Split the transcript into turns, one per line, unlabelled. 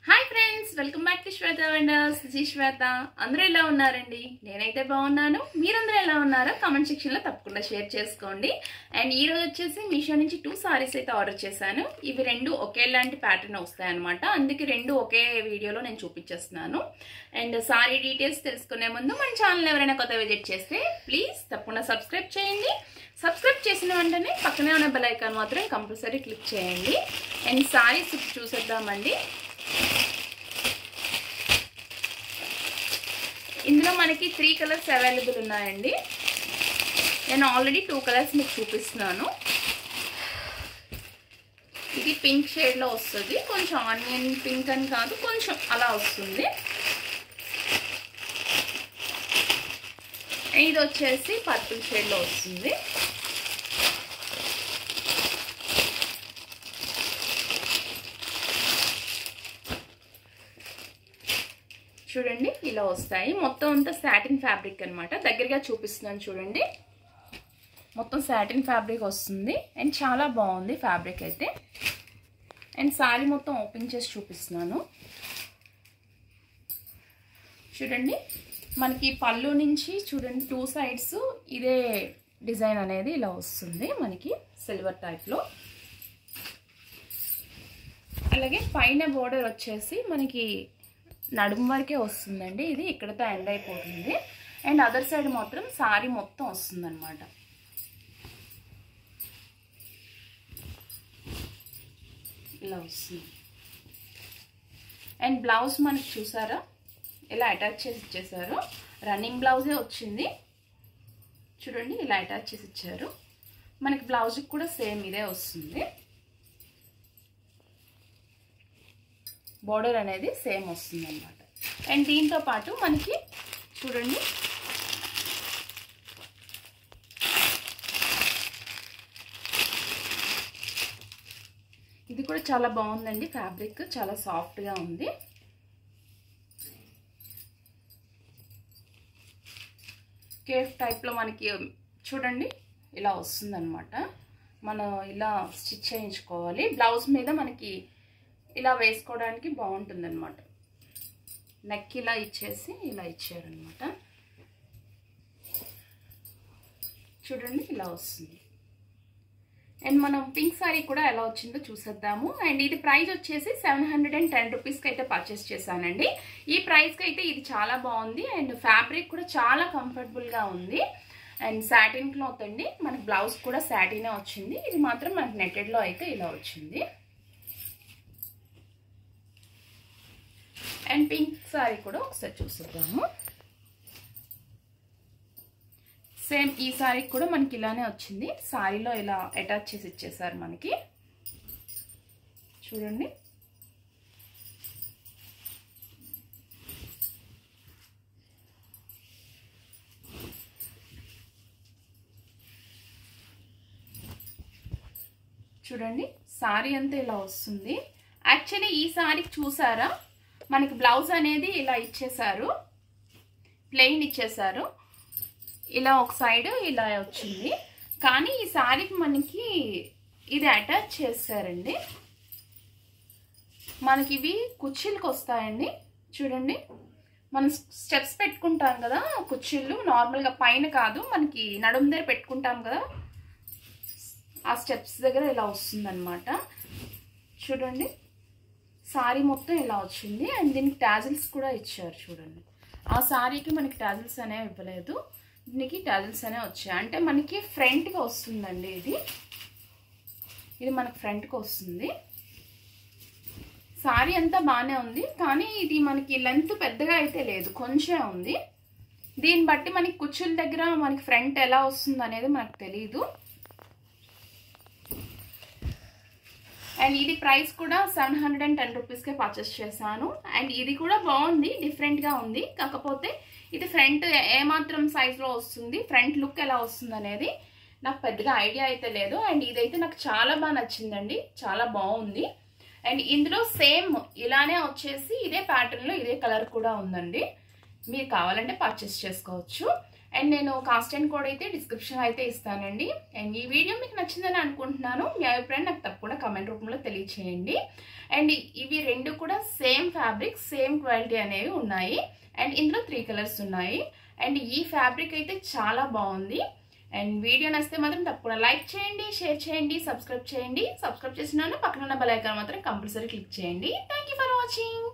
Hi friends, welcome back to Shweta wonders. This is Shweta. అందరూ ఎలా ఉన్నారండి? నేనైతే బాగున్నాను. మీరందరూ ఎలా ఉన్నారో కామెంట్ సెక్షన్లో తప్పకుండా షేర్ చేసుకోండి. అండ్ ఈ రోజు వచ్చేసి మీషో నుంచి 2 సారీస్ అయితే ఆర్డర్ చేశాను. ఇవి రెండు ఒకేలాంటి ప్యాటర్న్ వస్తాయన్నమాట. అందుకే రెండు ఒకే వీడియోలో నేను చూపించేస్తున్నాను. అండ్ సారీ డీటెయిల్స్ తెలుసుకునే ముందు మన ఛానల్ ఎవరైనా కొత్త విజిట్ చేస్తే ప్లీజ్ తప్పకుండా సబ్స్క్రైబ్ చేయండి. సబ్స్క్రైబ్ చేసిన వెంటనే పక్కనే ఉన్న బెల్ ఐకాన్ మాత్రం కంపల్సరీ క్లిక్ చేయండి. అండ్ సారీస్ చూసేద్దామండి. ఇందులో మనకి 3 కలర్స్ అవైలబుల్ ఉన్నాయండి. నేను ఆల్రెడీ 2 కలర్స్ మీకు చూపిస్తున్నాను. ఇది పింక్ షేడ్లో వస్తుంది. కొంచెం ఆనియన్ పింక్ అని కాదు, కొంచెం అలా వస్తుంది. ఇది వచ్చేసి పర్పుల్ షేడ్లో వస్తుంది. చూడండి, ఇలా వస్తాయి. మొత్తం అంతా సాటిన్ ఫ్యాబ్రిక్ అనమాట. దగ్గరగా చూపిస్తున్నాను చూడండి. మొత్తం సాటిన్ ఫ్యాబ్రిక్ వస్తుంది. అండ్ చాలా బాగుంది ఫ్యాబ్రిక్ అయితే. అండ్ సారీ మొత్తం ఓపెన్ చేసి చూపిస్తున్నాను చూడండి. మనకి పళ్ళు నుంచి చూడండి 2 సైడ్స్ ఇదే డిజైన్ అనేది ఇలా వస్తుంది మనకి సిల్వర్ టైప్లో. అలాగే పైన బోర్డర్ వచ్చేసి మనకి నడుము వరకే వస్తుందండి. ఇది ఇక్కడతో ఎండ్ అయిపోతుంది. అండ్ అదర్ సైడ్ మాత్రం సారీ మొత్తం వస్తుంది అనమాట. ఇలా వస్తుంది. అండ్ బ్లౌజ్ మనకి చూసారా ఇలా అటాచ్ చేసి ఇచ్చేసారు. రన్నింగ్ బ్లౌజే వచ్చింది చూడండి. ఇలా అటాచ్ చేసి ఇచ్చారు. మనకి బ్లౌజ్కి కూడా సేమ్ ఇదే వస్తుంది. బోర్డర్ అనేది సేమ్ వస్తుంది అన్నమాట. అండ్ దీంతో పాటు మనకి చూడండి ఇది కూడా చాలా బాగుందండి. ఫ్యాబ్రిక్ చాలా సాఫ్ట్గా ఉంది. కేఫ్ టైప్లో మనకి చూడండి ఇలా వస్తుంది అనమాట. మనం ఇలా స్టిచ్ చేయించుకోవాలి. బ్లౌజ్ మీద మనకి ఇలా వేసుకోవడానికి బాగుంటుంది అనమాట. నెక్ ఇలా ఇచ్చేసి ఇలా ఇచ్చారనమాట. చూడండి ఇలా వస్తుంది. అండ్ మనం పింక్ సారీ కూడా ఎలా వచ్చిందో చూసేద్దాము. అండ్ ఇది ప్రైస్ వచ్చేసి 710 రూపీస్కి అయితే పర్చేస్ చేశానండి. ఈ ప్రైస్కి అయితే ఇది చాలా బాగుంది. అండ్ ఫ్యాబ్రిక్ కూడా చాలా కంఫర్టబుల్గా ఉంది. అండ్ సాటిన్ క్లాత్ అండి. మనకి బ్లౌజ్ కూడా సాటినే వచ్చింది. ఇది మాత్రం మనకి నెట్టెడ్లో అయితే ఇలా వచ్చింది. అండ్ పింక్ సారీ కూడా ఒకసారి చూసేద్దాము. సేమ్ ఈ సారీ కూడా మనకి ఇలానే వచ్చింది. సారీలో ఇలా అటాచ్ చేసి ఇచ్చేసారు మనకి. చూడండి చూడండి సారీ అంతా ఇలా వస్తుంది. యాక్చువల్లీ ఈ సారీకి చూసారా మనకి బ్లౌజ్ అనేది ఇలా ఇచ్చేసారు. ప్లెయిన్ ఇచ్చేసారు. ఇలా ఒక సైడ్ ఇలా వచ్చింది. కానీ ఈ సారీకి మనకి ఇది అటాచ్ చేస్తారండి. మనకి ఇవి కుర్చీలకు వస్తాయండి. చూడండి మనం స్టెప్స్ పెట్టుకుంటాం కదా కుర్చీలు, నార్మల్గా పైన కాదు మనకి నడుము దగ్గర పెట్టుకుంటాం కదా, ఆ స్టెప్స్ దగ్గర ఇలా వస్తుంది అనమాట. చూడండి సారీ మొత్తం ఇలా వచ్చింది. అండ్ దీనికి టాజిల్స్ కూడా ఇచ్చారు చూడండి. ఆ సారీకి మనకి టాజిల్స్ అనేవి ఇవ్వలేదు, దీనికి టాజిల్స్ అనేవి వచ్చాయి. అంటే మనకి ఫ్రంట్గా వస్తుందండి. ఇది మనకి ఫ్రంట్కి వస్తుంది. సారీ అంతా బాగానే ఉంది. కానీ ఇది మనకి లెంత్ పెద్దగా అయితే లేదు, కొంచెం ఉంది. దీన్ని బట్టి మనకి కుచ్చుల దగ్గర మనకి ఫ్రంట్ ఎలా వస్తుంది అనేది మనకు తెలియదు. అండ్ ఇది ప్రైస్ కూడా 710 రూపీస్కే పర్చేస్ చేశాను. అండ్ ఇది కూడా బాగుంది, డిఫరెంట్గా ఉంది. కాకపోతే ఇది ఫ్రంట్ ఏమాత్రం సైజులో వస్తుంది, ఫ్రంట్ లుక్ ఎలా వస్తుంది అనేది నాకు పెద్దగా ఐడియా అయితే లేదు. అండ్ ఇదైతే నాకు చాలా బాగా నచ్చిందండి, చాలా బాగుంది. అండ్ ఇందులో సేమ్ ఇలానే వచ్చేసి ఇదే ప్యాటర్న్లో ఇదే కలర్ కూడా ఉందండి. మీరు కావాలంటే పర్చేస్ చేసుకోవచ్చు. అండ్ నేను కాస్ట్ అండ్ కోడ్ అయితే డిస్క్రిప్షన్ అయితే ఇస్తానండి. అండ్ ఈ వీడియో మీకు నచ్చిందని అనుకుంటున్నాను. మీ అభిప్రాయం నాకు తప్పకుండా కమెంట్ రూపంలో తెలియచేయండి. అండ్ ఇవి రెండు కూడా సేమ్ ఫ్యాబ్రిక్, సేమ్ క్వాలిటీ అనేవి ఉన్నాయి. అండ్ ఇందులో 3 కలర్స్ ఉన్నాయి. అండ్ ఈ ఫ్యాబ్రిక్ అయితే చాలా బాగుంది. అండ్ వీడియో నచ్చితే మాత్రం తప్పకుండా లైక్ చేయండి, షేర్ చేయండి, సబ్స్క్రైబ్ చేయండి. సబ్స్క్రైబ్ చేసినాను పక్కన ఉన్న బెల్ ఐకాన్ మాత్రం కంపల్సరీ క్లిక్ చేయండి. Thank you for watching.